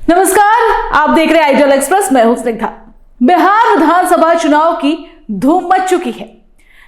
नमस्कार, आप देख रहे हैं आइडियल एक्सप्रेस। मैं हूं स्निग्धा। बिहार विधानसभा चुनाव की धूम मच चुकी है।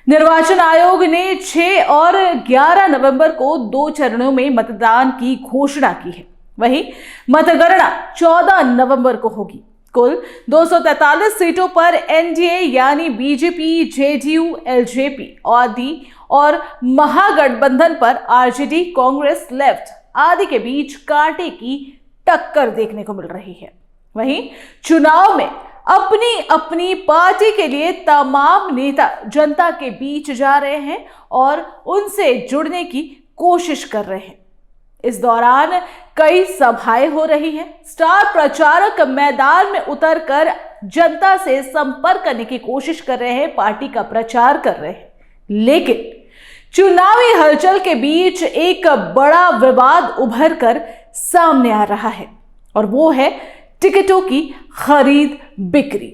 निर्वाचन आयोग ने 6 और 11 नवंबर को 2 चरणों में मतदान की घोषणा की है। वहीं मतगणना 14 नवंबर को होगी। कुल 243 सीटों पर एनडीए यानी बीजेपी, जेडीयू, एलजेपी आदि और महागठबंधन पर आरजेडी, कांग्रेस, लेफ्ट आदि के बीच कांटे की टक्कर देखने को मिल रही है। वहीं चुनाव में अपनी अपनी पार्टी के लिए तमाम नेता जनता के बीच जा रहे हैं और उनसे जुड़ने की कोशिश कर रहे हैं। इस दौरान कई सभाएं हो रही हैं। स्टार प्रचारक मैदान में उतरकर जनता से संपर्क करने की कोशिश कर रहे हैं, पार्टी का प्रचार कर रहे हैं। लेकिन चुनावी हलचल के बीच एक बड़ा विवाद उभर कर सामने आ रहा है और वो है टिकटों की खरीद बिक्री।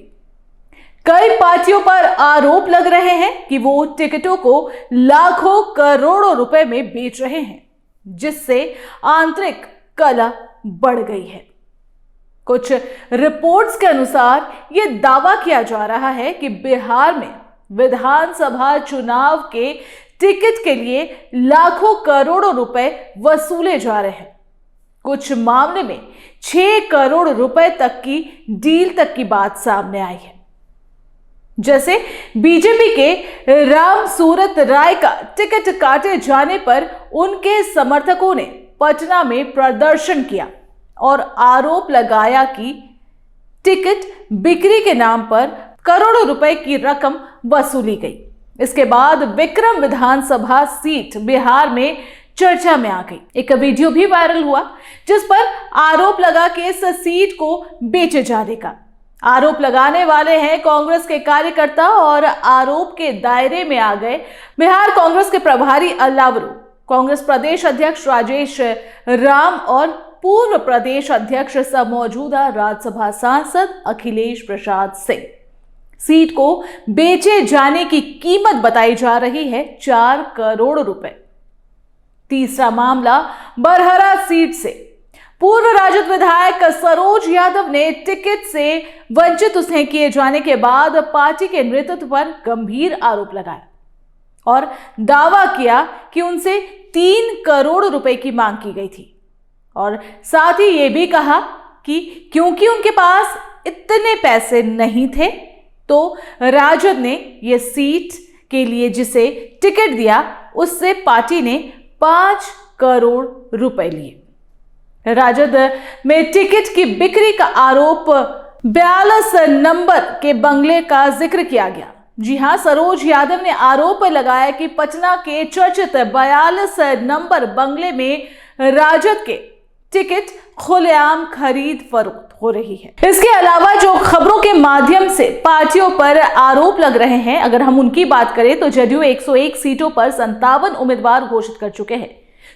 कई पार्टियों पर आरोप लग रहे हैं कि वो टिकटों को लाखों करोड़ों रुपए में बेच रहे हैं, जिससे आंतरिक कलह बढ़ गई है। कुछ रिपोर्ट्स के अनुसार यह दावा किया जा रहा है कि बिहार में विधानसभा चुनाव के टिकट के लिए लाखों करोड़ों रुपए वसूले जा रहे हैं। कुछ मामले में 6 करोड़ रुपए तक की डील तक की बात सामने आई है। जैसे बीजेपी के राम सूरत राय का टिकट काटे जाने पर उनके समर्थकों ने पटना में प्रदर्शन किया और आरोप लगाया कि टिकट बिक्री के नाम पर करोड़ों रुपए की रकम वसूली गई। इसके बाद विक्रम विधानसभा सीट बिहार में चर्चा में आ गई। एक वीडियो भी वायरल हुआ जिस पर आरोप लगा कि इस सीट को बेचे जाने का। आरोप लगाने वाले हैं कांग्रेस के कार्यकर्ता और आरोप के दायरे में आ गए बिहार कांग्रेस के प्रभारी अल्लावरू, कांग्रेस प्रदेश अध्यक्ष राजेश राम और पूर्व प्रदेश अध्यक्ष सह मौजूदा राज्यसभा सांसद अखिलेश प्रसाद सिंह। सीट को बेचे जाने की कीमत बताई जा रही है 4 करोड़ रुपए। तीसरा मामला बरहरा सीट से पूर्व राजद विधायक सरोज यादव ने टिकट से वंचित उन्हें किए जाने के बाद पार्टी के नेतृत्व पर गंभीर आरोप लगाया और दावा किया कि उनसे 3 करोड़ रुपए की मांग की गई थी और साथ ही यह भी कहा कि क्योंकि उनके पास इतने पैसे नहीं थे तो राजद ने यह सीट के लिए जिसे टिकट दिया उससे पार्टी ने 5 करोड़ रुपए लिए। राजद में टिकट की बिक्री का आरोप 42 नंबर के बंगले का जिक्र किया गया। जी हां, सरोज यादव ने आरोप लगाया कि पटना के चर्चित 42 नंबर बंगले में राजद के टिकट खुलेआम खरीद फरोख्त हो रही है। इसके अलावा जो खबरों के माध्यम से पार्टियों पर आरोप लग रहे हैं, अगर हम उनकी बात करें तो जदयू 101 सीटों पर 57 उम्मीदवार घोषित कर चुके हैं।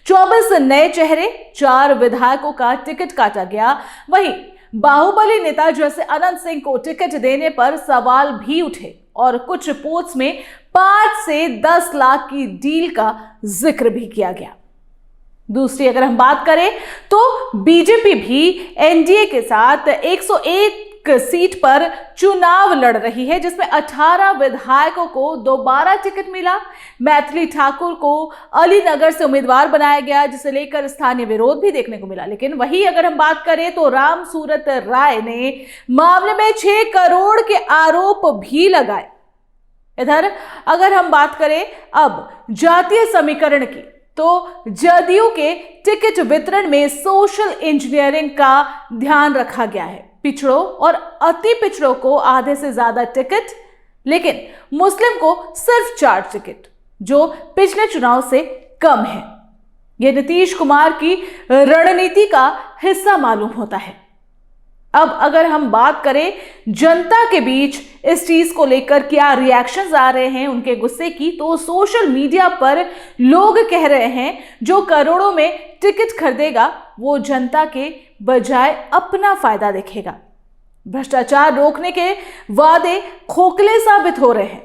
24 नए चेहरे, 4 विधायकों का टिकट काटा गया। वहीं बाहुबली नेता जैसे अनंत सिंह को टिकट देने पर सवाल भी उठे और कुछ रिपोर्ट्स में 5 से 10 लाख की डील का जिक्र भी किया गया। दूसरी अगर हम बात करें तो बीजेपी भी एनडीए के साथ 101 सीट पर चुनाव लड़ रही है, जिसमें 18 विधायकों को दोबारा टिकट मिला। मैथिली ठाकुर को अलीनगर से उम्मीदवार बनाया गया, जिसे लेकर स्थानीय विरोध भी देखने को मिला। लेकिन वही अगर हम बात करें तो राम सूरत राय ने मामले में 6 करोड़ के आरोप भी लगाए। इधर अगर हम बात करें अब जातीय समीकरण की तो जदयू के टिकट वितरण में सोशल इंजीनियरिंग का ध्यान रखा गया है। पिछड़ों और अति पिछड़ों को आधे से ज्यादा टिकट, लेकिन मुस्लिम को सिर्फ 4 टिकट, जो पिछले चुनाव से कम है। यह नीतीश कुमार की रणनीति का हिस्सा मालूम होता है। अब अगर हम बात करें जनता के बीच इस चीज को लेकर क्या रिएक्शंस आ रहे हैं, उनके गुस्से की, तो सोशल मीडिया पर लोग कह रहे हैं जो करोड़ों में टिकट खरीदेगा वो जनता के बजाय अपना फायदा देखेगा। भ्रष्टाचार रोकने के वादे खोखले साबित हो रहे हैं।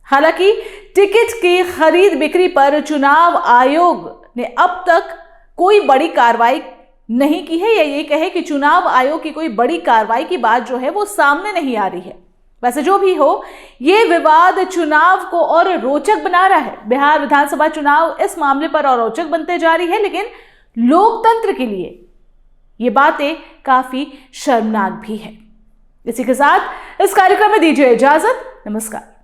हालांकि टिकट की खरीद बिक्री पर चुनाव आयोग ने अब तक कोई बड़ी कार्रवाई नहीं की है, या ये कहे कि चुनाव आयोग की कोई बड़ी कार्रवाई की बात जो है वो सामने नहीं आ रही है। वैसे जो भी हो, ये विवाद चुनाव को और रोचक बना रहा है। बिहार विधानसभा चुनाव इस मामले पर और रोचक बनते जा रही है, लेकिन लोकतंत्र के लिए ये बातें काफी शर्मनाक भी है। इसी के साथ इस कार्यक्रम में दीजिए इजाजत। नमस्कार।